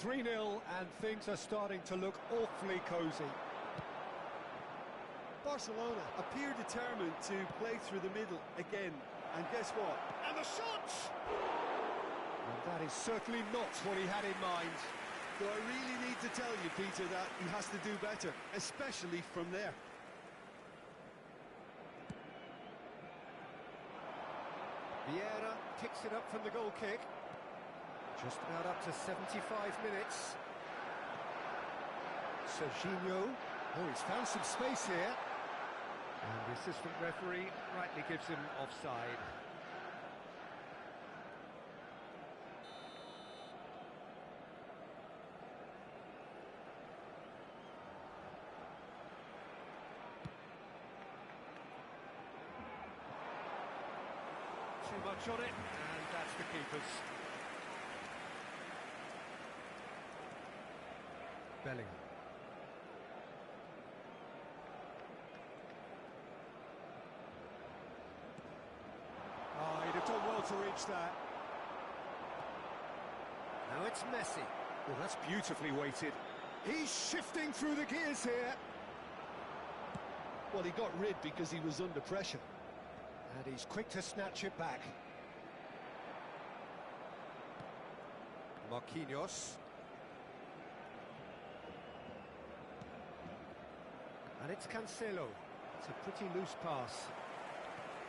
3-0 and things are starting to look awfully cosy. Barcelona appear determined to play through the middle again, and guess what? And the shot! And that is certainly not what he had in mind. Do I really need to tell you, Peter, that he has to do better, especially from there? Vieira picks it up from the goal kick. Just about up to 75 minutes. Serginho. Oh, he's found some space here. And the assistant referee rightly gives him offside. Too much on it, and that's the keeper's. Bellingham. Oh, he'd have done well to reach that. Now it's Messi. Well, that's beautifully weighted. He's shifting through the gears here. Well, he got rid because he was under pressure. And he's quick to snatch it back. Marquinhos. And it's Cancelo. It's a pretty loose pass.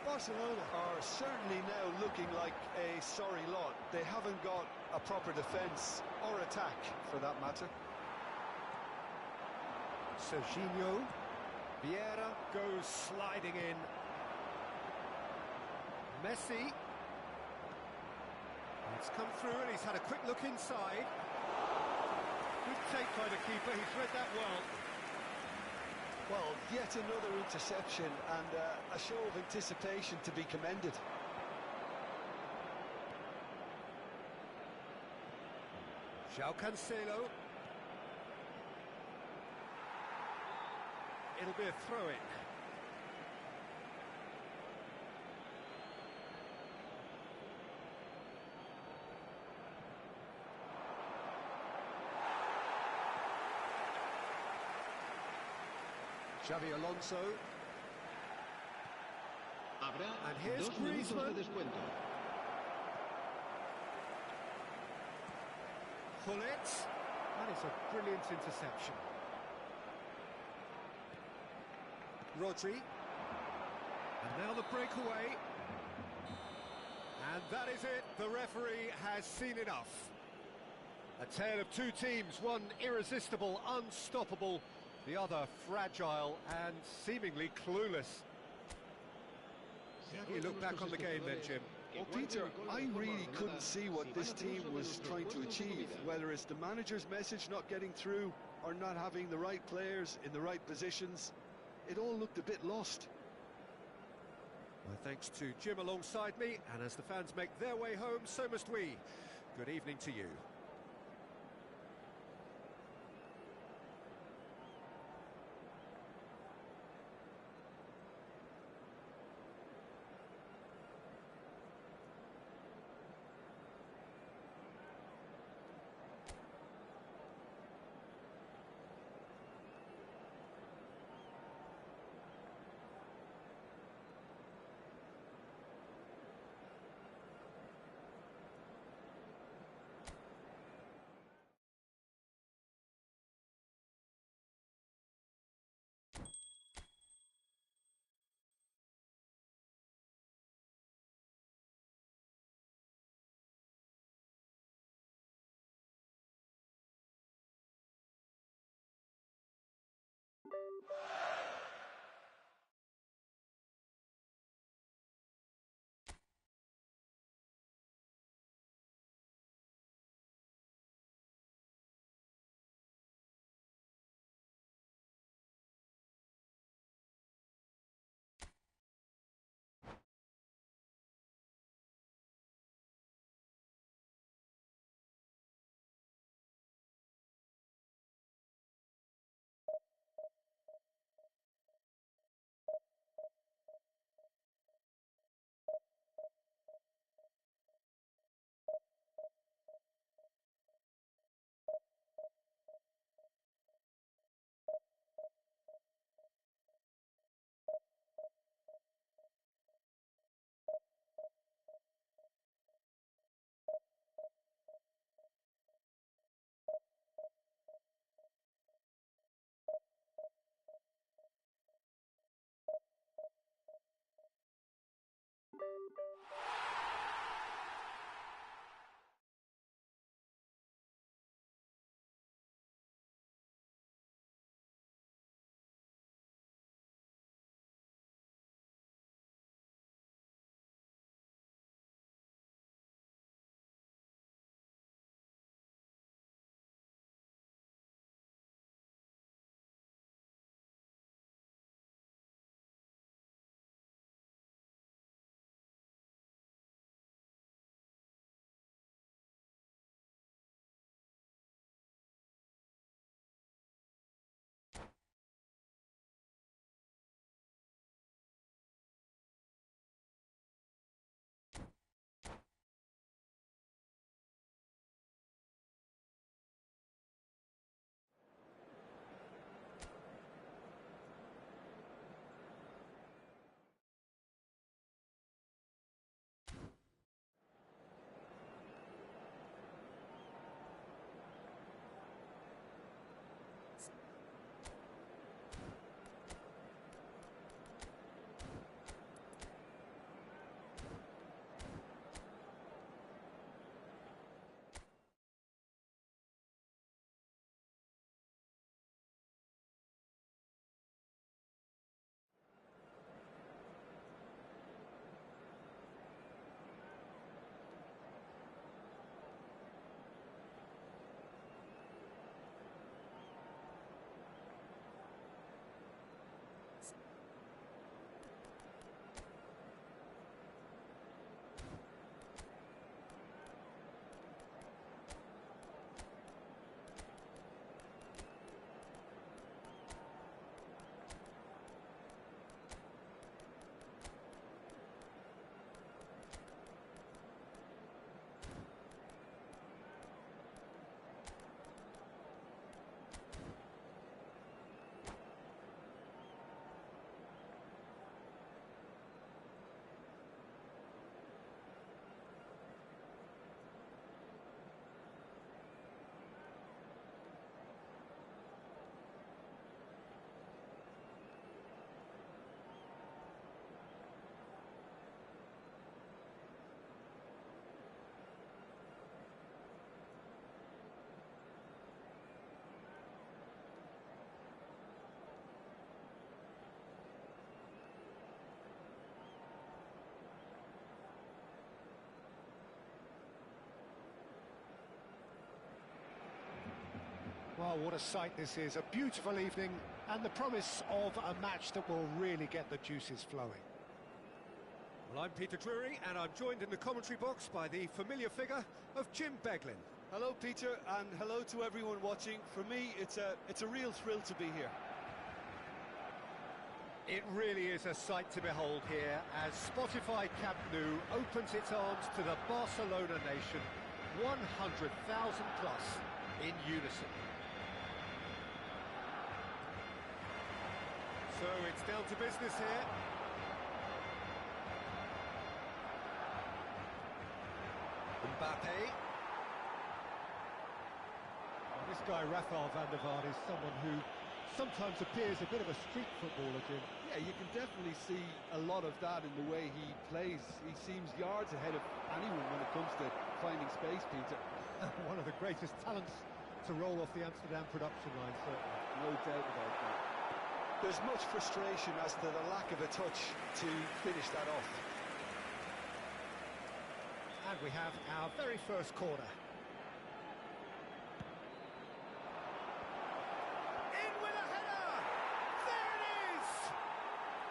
Barcelona are certainly now looking like a sorry lot. They haven't got a proper defence or attack, for that matter. Serginho. Vieira goes sliding in. Messi. It's come through and he's had a quick look inside. Good take by the keeper, he's read that well. Well, yet another interception and a show of anticipation to be commended. João Cancelo. It'll be a throw-in. Xavi Alonso. And here's Griezmann. Pull it. That is a brilliant interception. Rodri. And now the breakaway. And that is it. The referee has seen enough. A tale of two teams, one irresistible, unstoppable, the other fragile and seemingly clueless. How do you look back on the game then, Jim? Well, Peter, I really couldn't see what this team was trying to achieve, whether it's the manager's message not getting through or not having the right players in the right positions. It all looked a bit lost. Well, thanks to Jim alongside me, and as the fans make their way home, so must we. Good evening to you. Oh, what a sight this is. A beautiful evening and the promise of a match that will really get the juices flowing. Well, I'm Peter Drury, and I'm joined in the commentary box by the familiar figure of Jim Beglin. Hello, Peter, and hello to everyone watching. For me, it's a real thrill to be here. It really is a sight to behold here as Spotify Camp Nou opens its arms to the Barcelona nation, 100,000 plus in unison. So it's down to business here. Mbappe. Well, this guy Rafael van der Vaart is someone who sometimes appears a bit of a street footballer, Jim. Yeah, you can definitely see a lot of that in the way he plays. He seems yards ahead of anyone when it comes to finding space, Peter. One of the greatest talents to roll off the Amsterdam production line, certainly. No doubt about that. There's much frustration as to the lack of a touch to finish that off. And we have our very first corner. In with a header! There it is!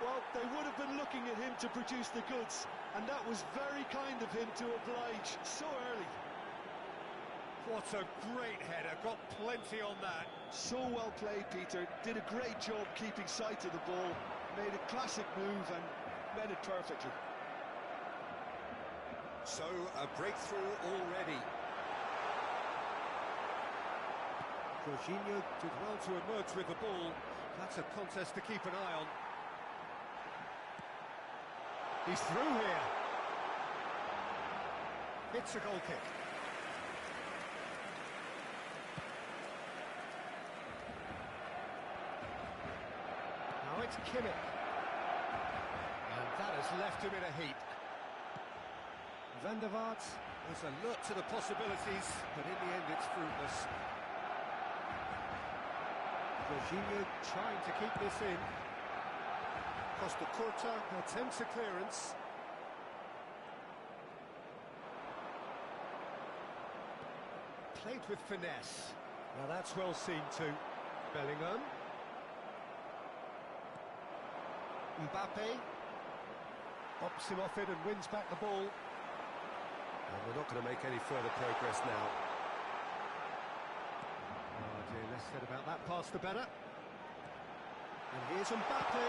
Well, they would have been looking at him to produce the goods, and that was very kind of him to oblige so early. What a great header, got plenty on that. So well played, Peter. Did a great job keeping sight of the ball, made a classic move and read it perfectly. So, a breakthrough already. Jorginho did well to emerge with the ball. That's a contest to keep an eye on. He's through here. It's a goal kick. Now it's Kimmich. And that has left him in a heap. Van der Vaart is alert to the possibilities, but in the end it's fruitless. Jorginho trying to keep this in. Costa Curta attempts a clearance. Played with finesse. Now that's well seen too. Bellingham. Mbappe. Bops him off it and wins back the ball. And we're not going to make any further progress now. Oh dear, less said about that pass the better. And here's Mbappe.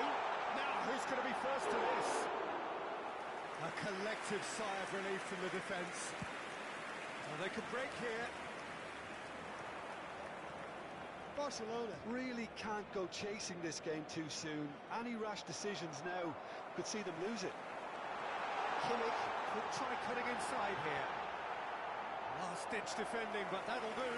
Now, who's going to be first to this? A collective sigh of relief from the defence. Well, they could break here. Barcelona really can't go chasing this game too soon. Any rash decisions now could see them lose it. Kimmich could try cutting inside here. Last-ditch defending, but that'll do.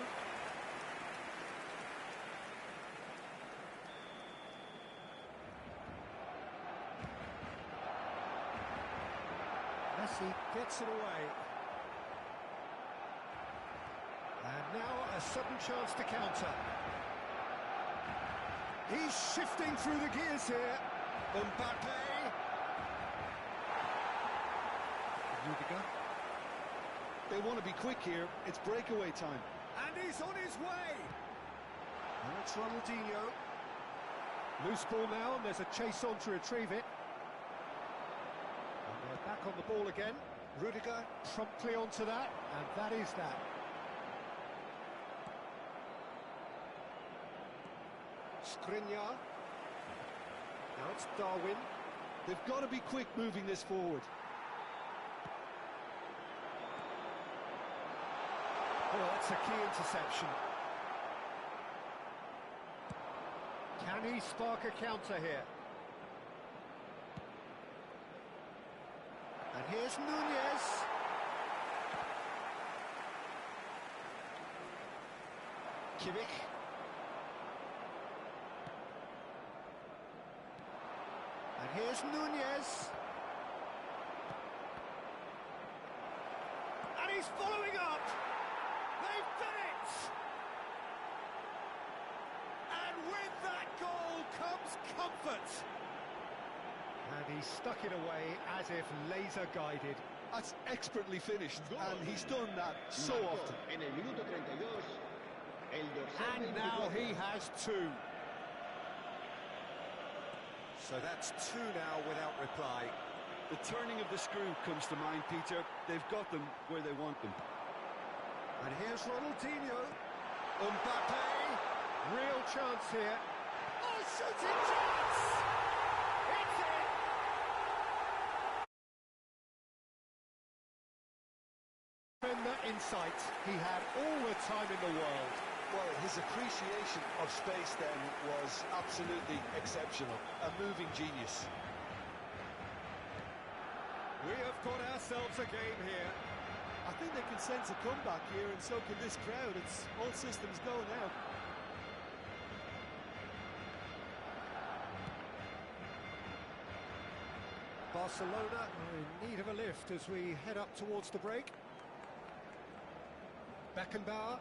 Messi gets it away. And now a sudden chance to counter. He's shifting through the gears here. Mbappe. Rudiger. They want to be quick here. It's breakaway time. And he's on his way. And it's Ronaldinho. Loose ball now, and there's a chase on to retrieve it. And they're back on the ball again. Rudiger promptly onto that, and that is that. Skriniar. Now it's Darwin. They've got to be quick moving this forward. Oh, that's a key interception. Can he spark a counter here? And here's Nunez. Kimmich. And here's Nunez. And he's following up. They've done it! And with that goal comes comfort. And he stuck it away as if laser guided. That's expertly finished, and he's done that so often. En el minuto 32, And now he has two. So that's two now without reply. The turning of the screw comes to mind, Peter. They've got them where they want them. And here's Ronaldinho. Mbappe. Real chance here. Oh, shooting chance! It's in! Defender in sight. He had all the time in the world. Well, his appreciation of space then was absolutely exceptional. A moving genius. We have got ourselves a game here. I think they can sense a comeback here, and so can this crowd. It's all systems go now. Barcelona are in need of a lift as we head up towards the break. Beckenbauer,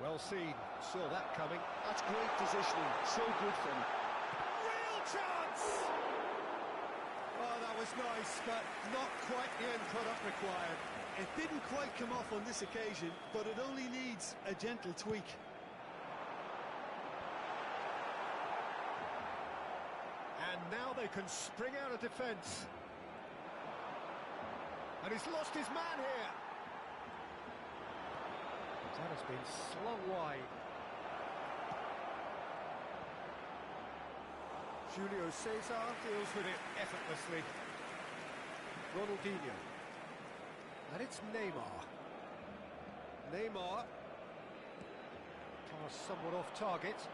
well seen, saw that coming. That's great positioning, so good from him. Real chance! Oh, that was nice, but not quite the end product required. It didn't quite come off on this occasion, but it only needs a gentle tweak. And now they can spring out of defence. And he's lost his man here. That has been slung wide. Julio Cesar deals with it effortlessly. Ronaldinho. And it's Neymar. Neymar. Pass somewhat off target.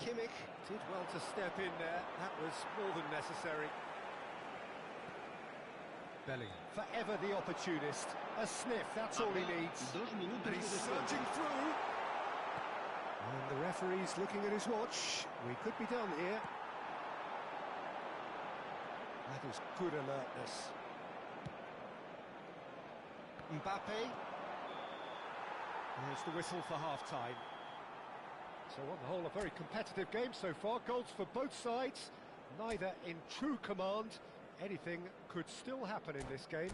Kimmich did well to step in there. That was more than necessary. Bellingham, forever the opportunist. A sniff, that's all he needs. And he's surging through. And the referee's looking at his watch. We could be done here. That is good alertness. Mbappe. There's the whistle for half-time. So on the whole, a very competitive game so far. Goals for both sides, neither in true command. Anything could still happen in this game.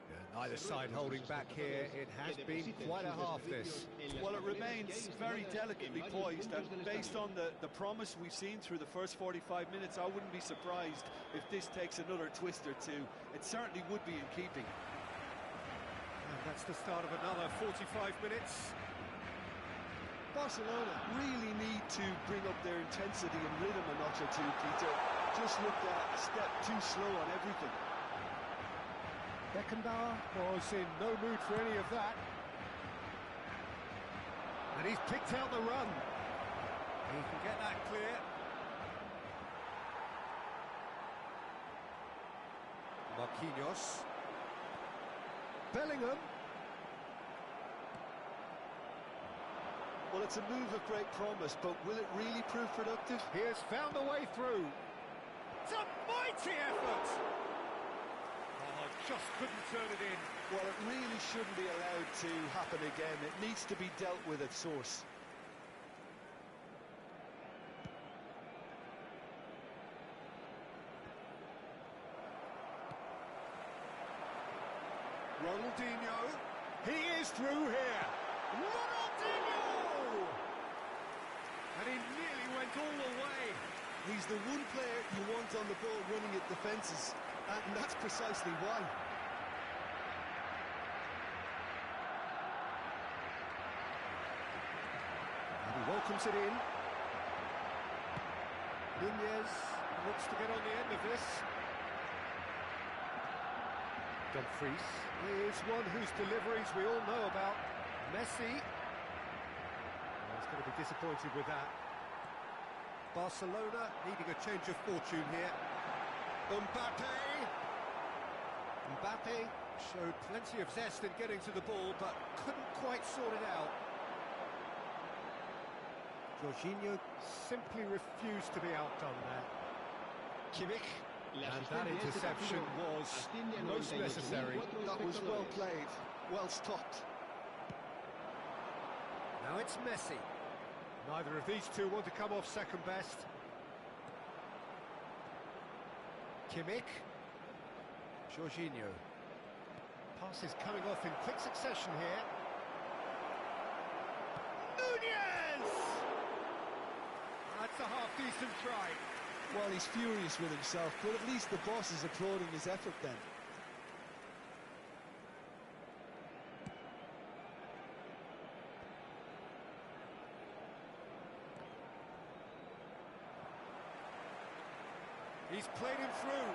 Yeah, neither side holding back here. It has been quite a half, this. Well, it remains very delicately poised, and based on the promise we've seen through the first 45 minutes, I wouldn't be surprised if this takes another twist or two. It certainly would be in keeping. And that's the start of another 45 minutes. Barcelona really need to bring up their intensity and rhythm a notch or two, Peter. Just looked a step too slow on everything. Beckenbauer was in no mood for any of that. And he's picked out the run. He can get that clear. Marquinhos. Bellingham. Well, it's a move of great promise, but will it really prove productive? He has found a way through. It's a mighty effort! Oh, just couldn't turn it in. Well, it really shouldn't be allowed to happen again. It needs to be dealt with at source. Ronaldinho. He is through here. Ronaldinho! And he nearly went all the way. He's the one player you want on the ball running at defences, and that's precisely why. And he welcomes it in. Nunez looks to get on the end of this. Dumfries is one whose deliveries we all know about. Messi. He's going to be disappointed with that. Barcelona needing a change of fortune here. Mbappe. Mbappe showed plenty of zest in getting to the ball, but couldn't quite sort it out. Jorginho simply refused to be outdone there. Kimmich. And that interception was most necessary. That was well played, well stopped. Now it's Messi. Neither of these two want to come off second best. Kimmich. Jorginho. Passes coming off in quick succession here. Nunez! That's a half-decent try. Well, he's furious with himself, but at least the boss is applauding his effort then. He's played him through.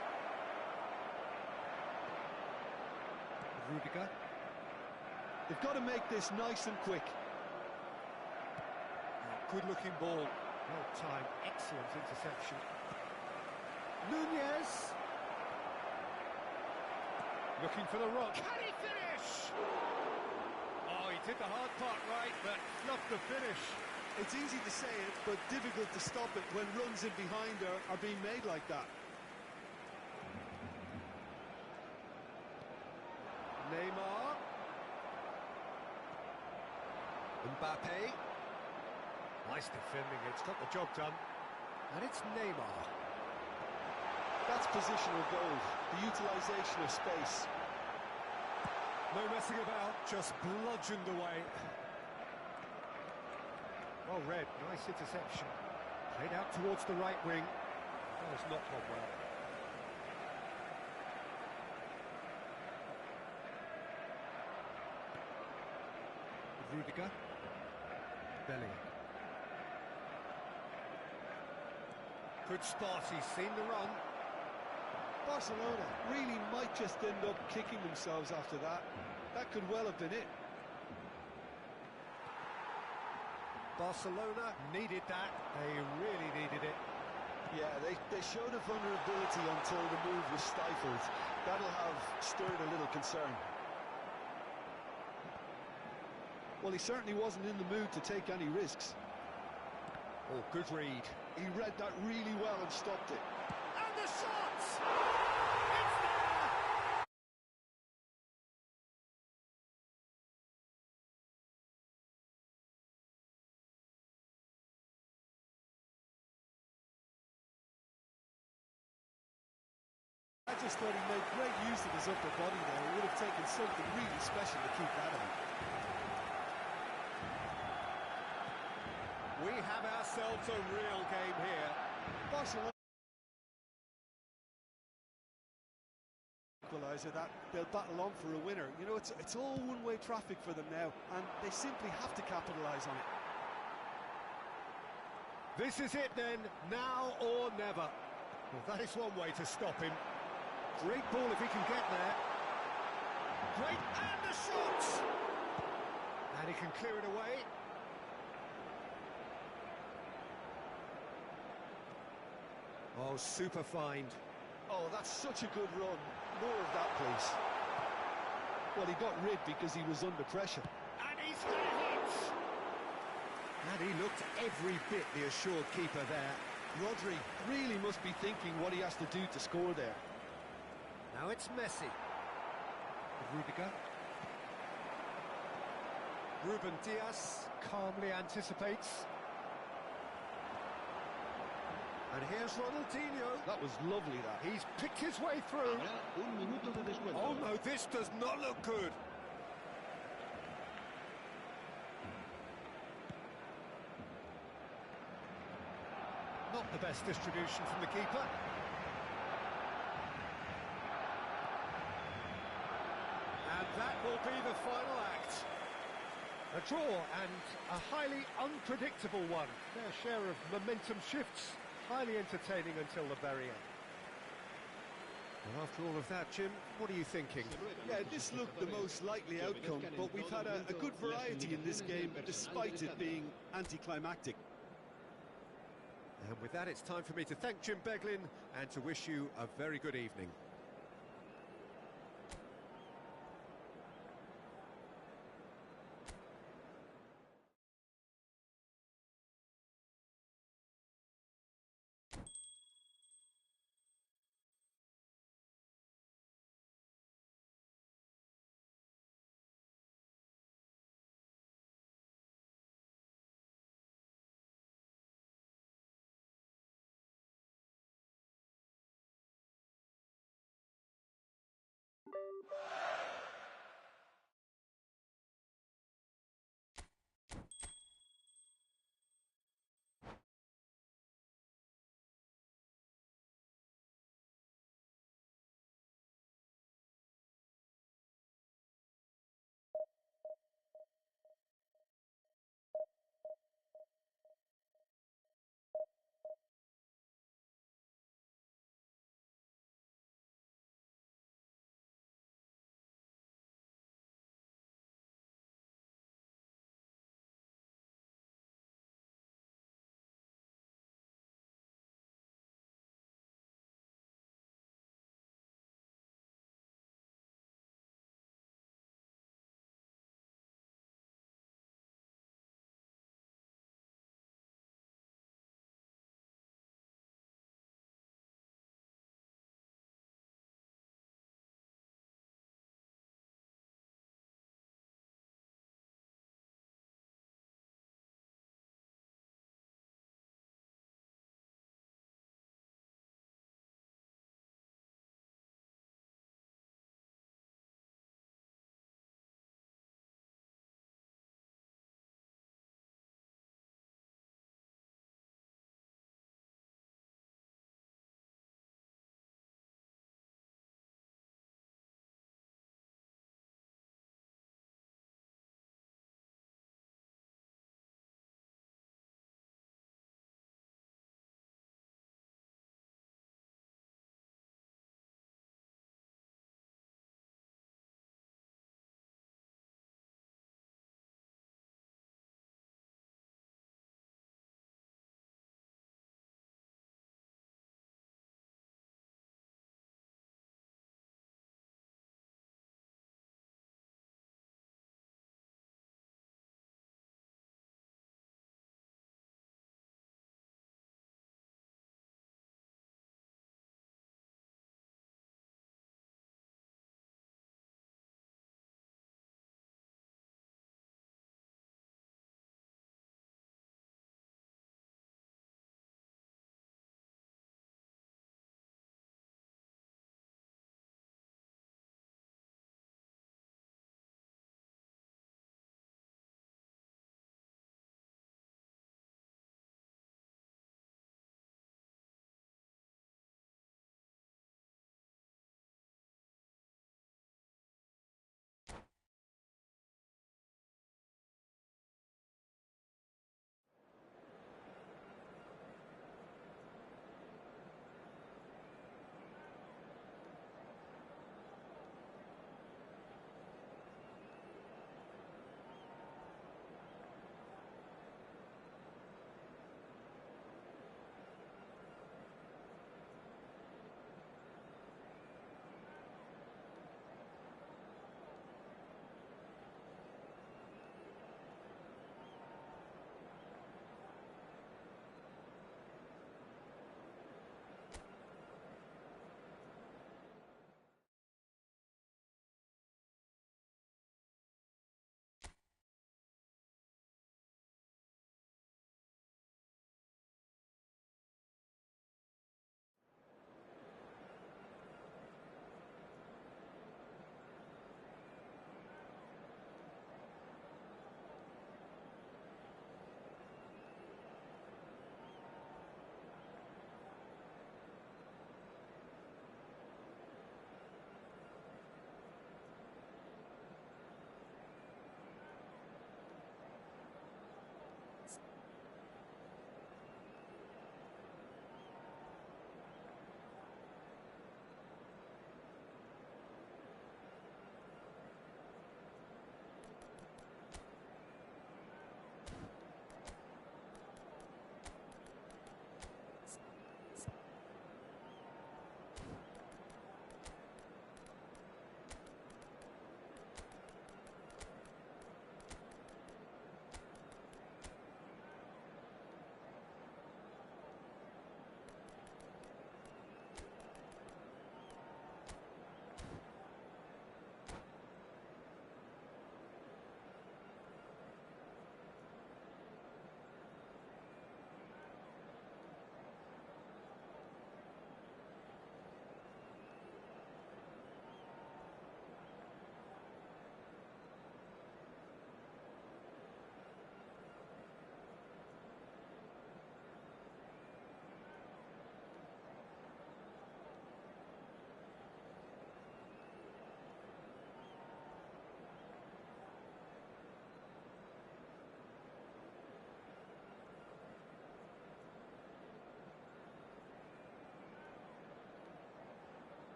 Rudiger. They've got to make this nice and quick. Good-looking ball. Well timed, excellent interception. Nunez. Looking for the rock. Can he finish? Oh, he did the hard part right, but fluffed the finish. It's easy to say it, but difficult to stop it when runs in behind are being made like that. Neymar. Mbappe. Nice defending, it's got the job done. And it's Neymar. That's positional goal, the utilisation of space. No messing about, just bludgeoned away. Well read, nice interception. Played out towards the right wing. That was not played well. Rudiger. Bellingham. Good spot, he's seen the run. Barcelona really might just end up kicking themselves after that. That could well have been it. Barcelona needed that, they really needed it. Yeah, they showed a vulnerability until the move was stifled. That'll have stirred a little concern. Well, he certainly wasn't in the mood to take any risks. Oh, good read. He read that really well and stopped it. And the shot! It's there! I just thought he made great use of his upper body there. It would have taken something really special to keep that out. We have ourselves a real game here. Barcelona equaliser that they'll battle on for a winner. You know, it's all one-way traffic for them now, and they simply have to capitalise on it. This is it then, now or never. Well, that is one way to stop him. Great ball if he can get there. Great, and the shot! And he can clear it away. Oh, super find. Oh, that's such a good run. More of that, please. Well, he got rid because he was under pressure. And he's got a hit! And he looked every bit the assured keeper there. Rodri really must be thinking what he has to do to score there. Now it's Messi. Rudiger. Ruben Diaz calmly anticipates. And here's Ronaldinho. That was lovely, that. He's picked his way through. Oh no, this does not look good. Not the best distribution from the keeper. And that will be the final act. A draw and a highly unpredictable one. Fair share of momentum shifts. Highly entertaining until the very end. And after all of that, Jim, what are you thinking? Yeah, this looked the most likely outcome, but we've had a good variety in this game, despite it being anticlimactic. And with that, it's time for me to thank Jim Beglin and to wish you a very good evening.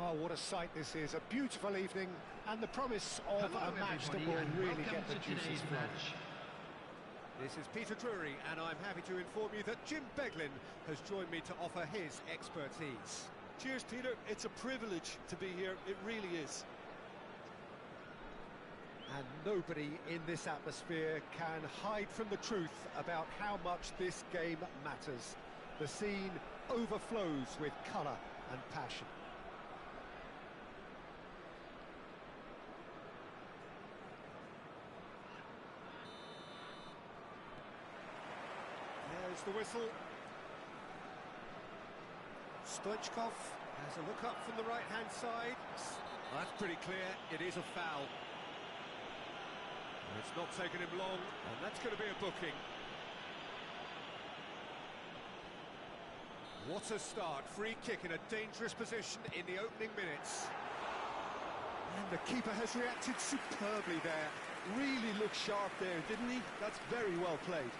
Oh, what a sight this is. A beautiful evening and the promise of a match that will really get the juices flowing. This is Peter Drury, and I'm happy to inform you that Jim Beglin has joined me to offer his expertise. Cheers, Peter. It's a privilege to be here. It really is. And nobody in this atmosphere can hide from the truth about how much this game matters. The scene overflows with colour and passion. There's the whistle. Stoichkov has a look up from the right-hand side. That's pretty clear. It is a foul. It's not taken him long, and that's going to be a booking. What a start. Free kick in a dangerous position in the opening minutes. And the keeper has reacted superbly there. Really looked sharp there, didn't he? That's very well played.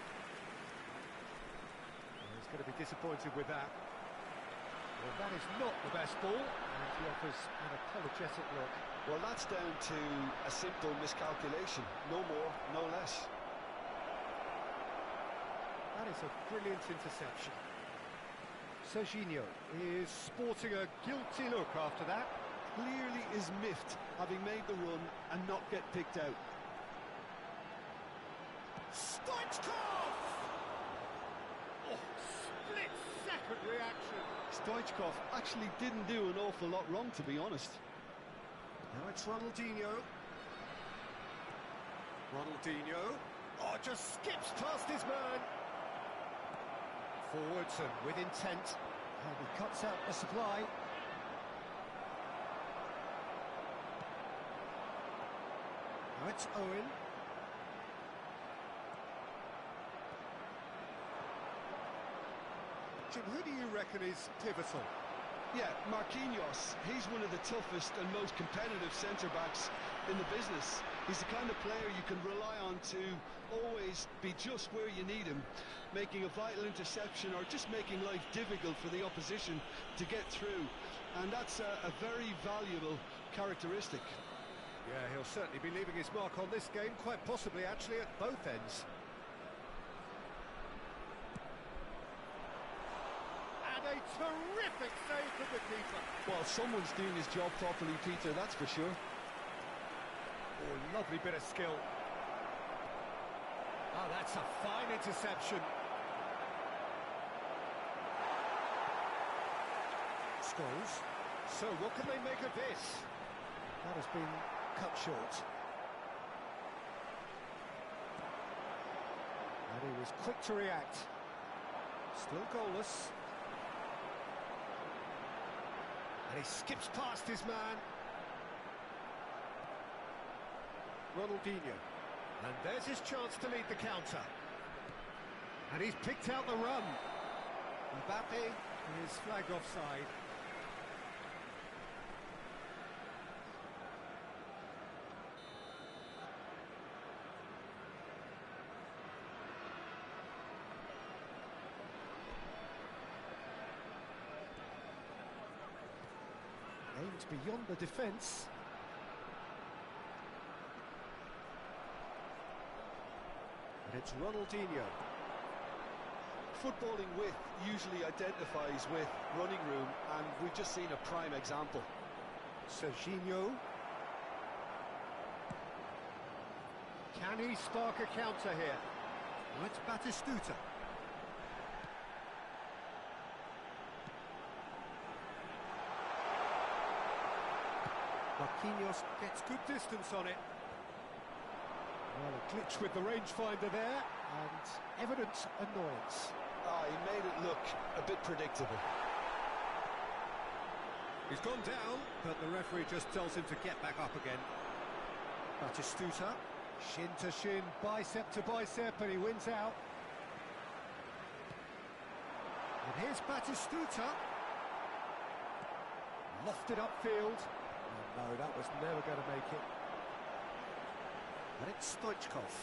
He's going to be disappointed with that. Well, that is not the best ball, and he offers an apologetic look. Well, that's down to a simple miscalculation. No more, no less. That is a brilliant interception. Serginho is sporting a guilty look after that. Clearly is miffed, having made the run and not get picked out. Stoichkov! Oh, split-second reaction. Stoichkov actually didn't do an awful lot wrong, to be honest. Now it's Ronaldinho. Ronaldinho. Oh, just skips past his man. Forwards and with intent. And he cuts out the supply. Now it's Owen. Jim, who do you reckon is pivotal? Yeah, Marquinhos. He's one of the toughest and most competitive centre-backs in the business. He's the kind of player you can rely on to always be just where you need him, making a vital interception or just making life difficult for the opposition to get through. And that's a very valuable characteristic. Yeah, he'll certainly be leaving his mark on this game, quite possibly actually at both ends. A terrific save from the keeper. Well, someone's doing his job properly, Peter, that's for sure. Oh, lovely bit of skill. Oh, that's a fine interception. Scholes. So, what can they make of this? That has been cut short. And he was quick to react. Still goalless. And he skips past his man. Ronaldinho. And there's his chance to lead the counter. And he's picked out the run. Mbappe is flagged offside. Aimed beyond the defence. And it's Ronaldinho. Footballing width usually identifies with running room, and we've just seen a prime example. Serginho. Can he spark a counter here? Oh, it's Batistuta. Marquinhos gets good distance on it. Well, a glitch with the rangefinder there, and evident annoyance. Ah, he made it look a bit predictable. He's gone down, but the referee just tells him to get back up again. Batistuta, shin to shin, bicep to bicep, and he wins out. And here's Batistuta. Lofted upfield. Oh, no, that was never going to make it. And it's Stoichkov.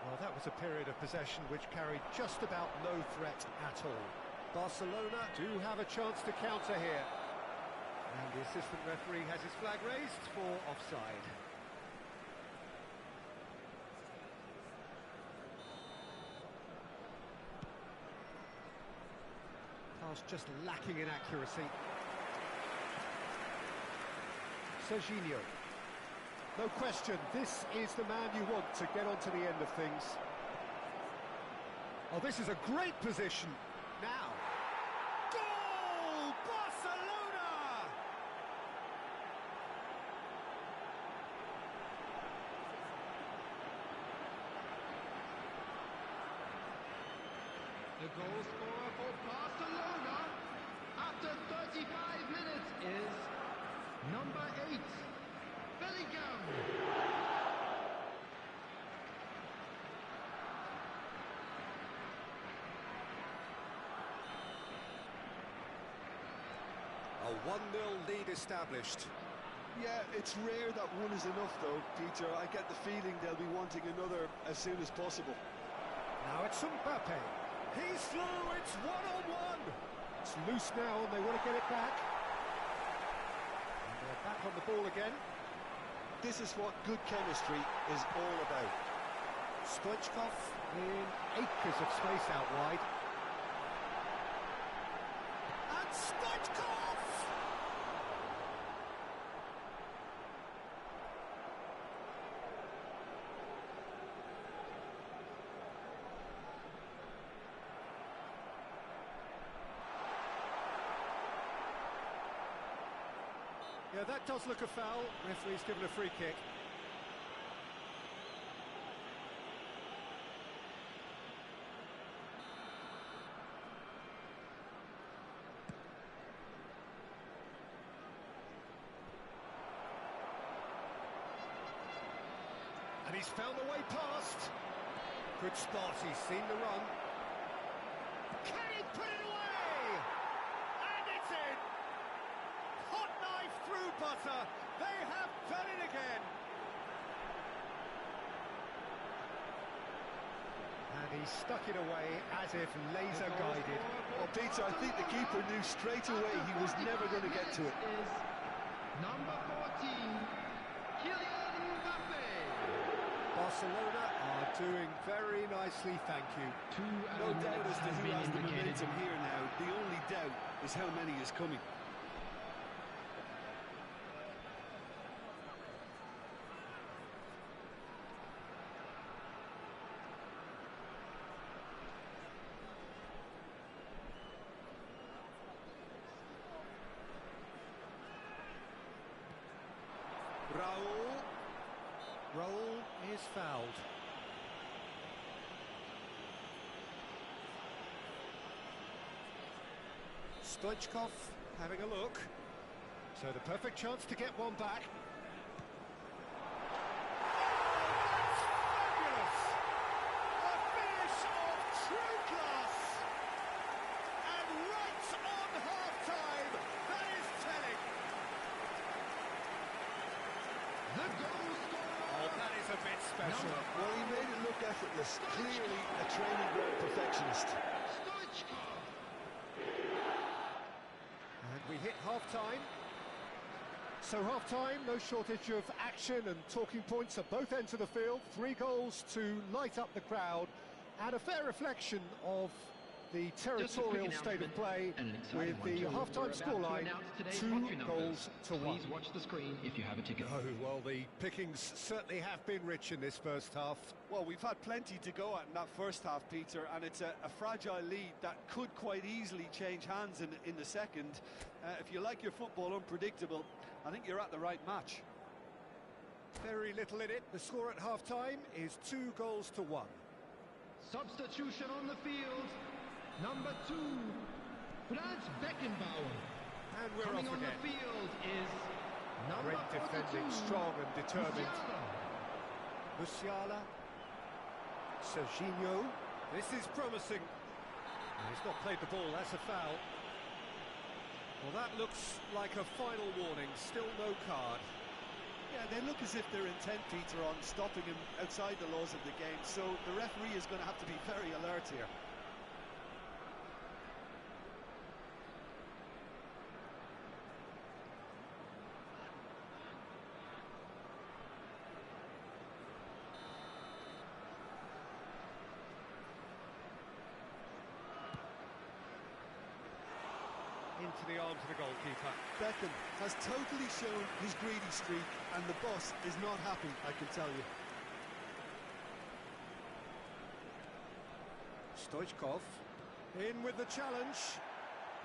Well, that was a period of possession which carried just about no threat at all. Barcelona do have a chance to counter here. And the assistant referee has his flag raised for offside. Pass just lacking in accuracy. Serginho. No question, this is the man you want to get onto the end of things. Oh, this is a great position. Now. Goal! Barcelona! The goal scorer for Barcelona after 35 minutes is number 8, Bellingham. A 1-0 lead established. Yeah, it's rare that one is enough though, Peter. I get the feeling they'll be wanting another as soon as possible. Now it's Mbappe. He's through, it's one-on-one. It's loose now and they want to get it back. And they're back on the ball again. This is what good chemistry is all about. Stoichkov in acres of space out wide. And Stoichkov! Yeah, that does look a foul. Referee's given a free kick. And he's found the way past. Good spot, he's seen the run. Can he put it away? And it's in! Hot knife through butter. They have done it again. And he stuck it away as if laser guided. Well, Peter, I think the keeper knew straight away he was never going to get to it. Is number 14, Kylian Mbappe. Barcelona are doing very nicely, thank you. No doubt as to who has the momentum here now. The only doubt is how many is coming. Raul is fouled. Stoichkov having a look. So the perfect chance to get one back. Fabulous! A finish of true class! And right on half-time, that is telling. The goal scorer. Oh, that is a bit special. Well, he made it look effortless. Clearly a training ground perfectionist. Stoichkov. And we hit half-time. So half-time, no shortage of action and talking points at both ends of the field. 3 goals to light up the crowd, and a fair reflection of the territorial state of play with the half-time scoreline, 2 goals to 1. Please watch the screen if you have a ticket. Oh, well, the pickings certainly have been rich in this first half. Well, we've had plenty to go at in that first half, Peter, and it's a fragile lead that could quite easily change hands in the second. If you like your football unpredictable, I think you're at the right match. Very little in it. The score at half-time is 2 goals to 1. Substitution on the field. Number 2, Franz Beckenbauer. And we're Coming off on again. the field is number Great defending, 42, strong and determined. Musiala. Musiala. Serginho. This is promising. He's not played the ball, that's a foul. Well, that looks like a final warning, still no card. Yeah, they look as if they're intent, Peter, on stopping him outside the laws of the game, so the referee is going to have to be very alert here. into the arms of the goalkeeper. Beckham has totally shown his greedy streak, and the boss is not happy, I can tell you. Stoichkov in with the challenge.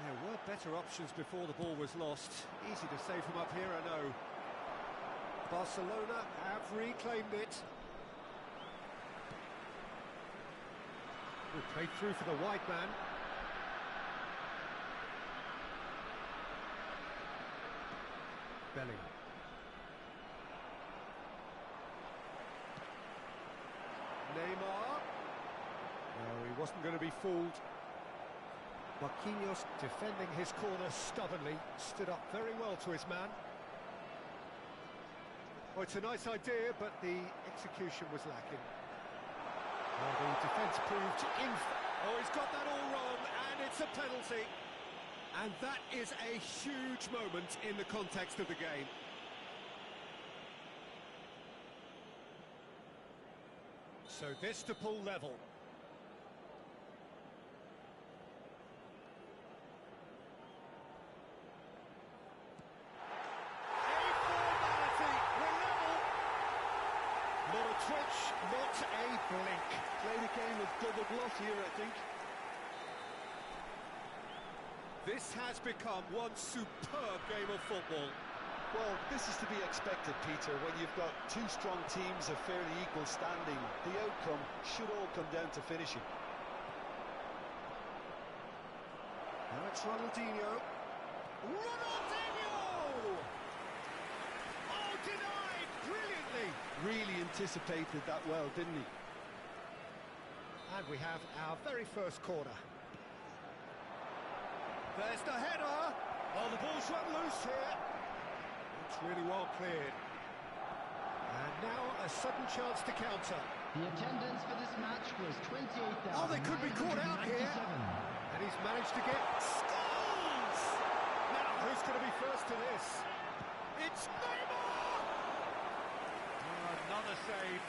There were better options before the ball was lost. Easy to save from up here, I know. Barcelona have reclaimed it. We played through for the wide man. Bellingham. Neymar. No, he wasn't going to be fooled. Marquinhos defending his corner stubbornly, stood up very well to his man. Well, it's a nice idea, but the execution was lacking. Well, the defence proved oh, he's got that all wrong, and it's a penalty. And that is a huge moment in the context of the game. So this to pull level. Not a twitch, not a blink. Played a game of double bluff here, I think. This has become one superb game of football. Well, this is to be expected, Peter, when you've got two strong teams of fairly equal standing. The outcome should all come down to finishing. Now it's Ronaldinho. Ronaldinho! Oh, denied brilliantly. Really anticipated that well, didn't he? And we have our very first corner. There's the header. Oh, the ball's run loose here. It's really well cleared. And now a sudden chance to counter. The attendance for this match was 28,000. Oh, they could be caught out here. And he's managed to get scores! Now, who's going to be first to this? It's Neymar! Oh, another save.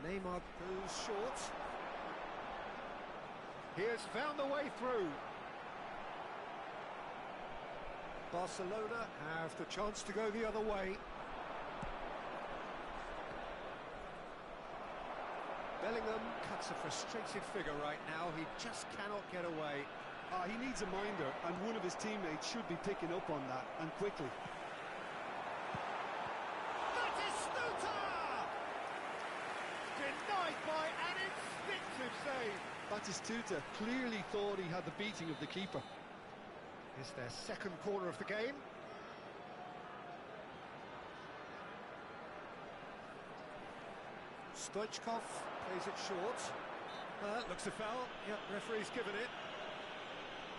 Neymar goes short. He has found the way through. Barcelona have the chance to go the other way. Bellingham cuts a frustrated figure right now. He just cannot get away. He needs a minder, and one of his teammates should be picking up on that, and quickly. Denied by an instinctive save. Batistuta clearly thought he had the beating of the keeper. Is their second corner of the game. Stoichkov plays it short. Looks a foul. Yep, referee's given it.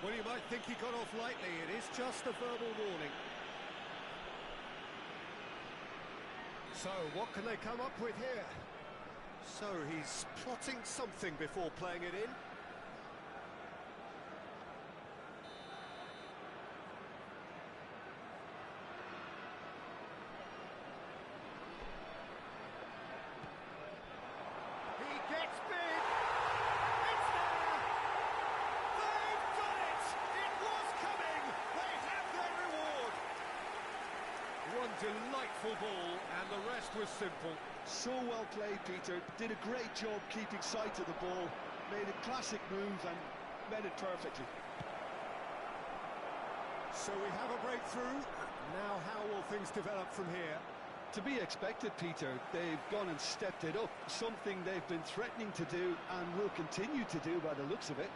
Well, you might think he got off lightly. It is just a verbal warning. So, what can they come up with here? So, he's plotting something before playing it in. He gets big. It's there. They've done it. It was coming. They have their reward. One delightful ball, and the rest was simple. So well played, Peter. Did a great job keeping sight of the ball. Made a classic move and met it perfectly. So we have a breakthrough. Now how will things develop from here? To be expected, Peter. They've gone and stepped it up. Something they've been threatening to do and will continue to do by the looks of it.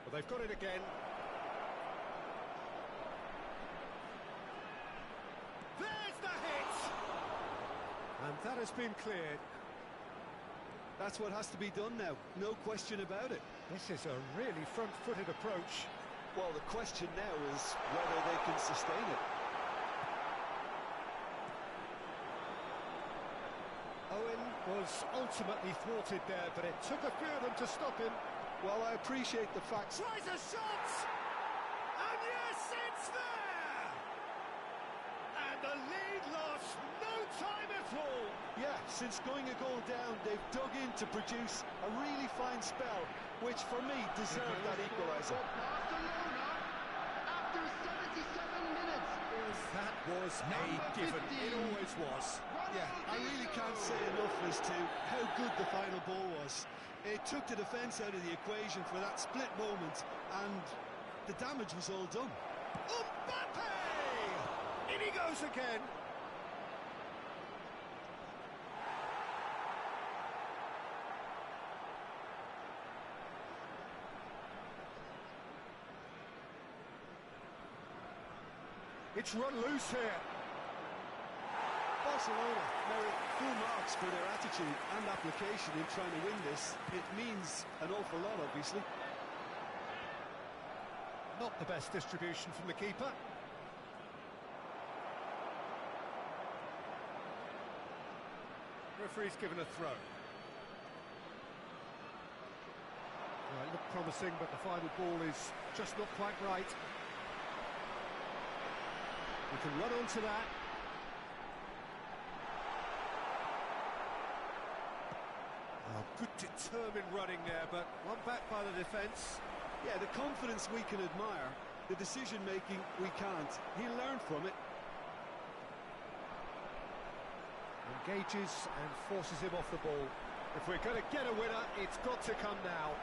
Well, they've got it again. There's the hit! And that has been cleared. That's what has to be done now, no question about it. This is a really front-footed approach. Well, the question now is whether they can sustain it. Owen was ultimately thwarted there, but it took a few of them to stop him. Well, I appreciate the fact... Tries a shot! And yes, it's there! And the lead lost no time at all. Yeah, since going a goal down, they've dug in to produce a really fine spell, which for me deserved that equaliser. Barcelona, after 77 minutes, is That was a given. It always was. Yeah, I really can't say enough as to how good the final ball was. It took the defence out of the equation for that split moment, and the damage was all done. Mbappe! In he goes again. It's run loose here. Barcelona merit full marks for their attitude and application in trying to win this. It means an awful lot, obviously. Not the best distribution from the keeper. Referee's given a throw. Well, it looked promising, but the final ball is just not quite right. We can run onto that. Oh, good determined running there, but one back by the defence. Yeah, the confidence we can admire, the decision-making we can't. He'll learn from it. Engages and forces him off the ball. If we're going to get a winner, it's got to come now.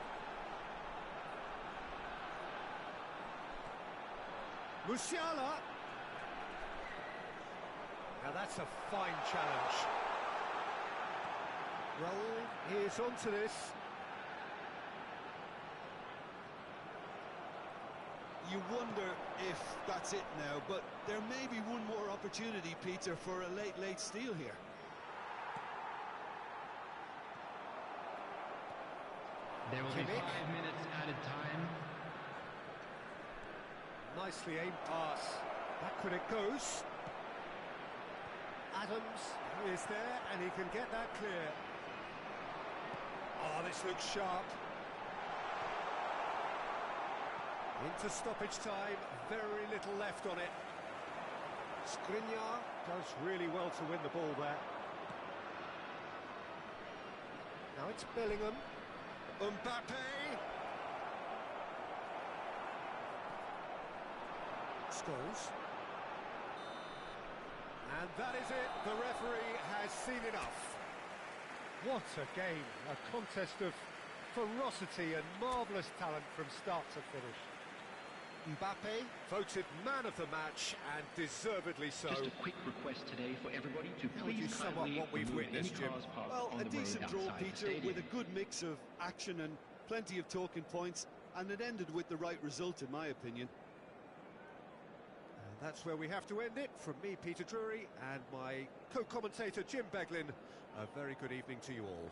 Musiala. Now that's a fine challenge. Raul, he is onto this. You wonder if that's it now, but there may be one more opportunity, Peter, for a late steal here. there will be 5 minutes added time. Nicely aimed pass. Backward it goes. Adams is there, and he can get that clear. Oh, this looks sharp. Into stoppage time, very little left on it. Skriniar does really well to win the ball there. Now it's Bellingham. Mbappe. Scholes. And that is it. The referee has seen enough. What a game. A contest of ferocity and marvellous talent from start to finish. Mbappe voted man of the match, and deservedly so. Just a quick request today for everybody to Would you please sum up kindly what we've remove witnessed, any Jim? cars parked Well, on a the decent road draw, outside the Peter, stadium. with a good mix of action and plenty of talking points, and it ended with the right result, in my opinion. And that's where we have to end it. From me, Peter Drury, and my co-commentator, Jim Beglin, a very good evening to you all.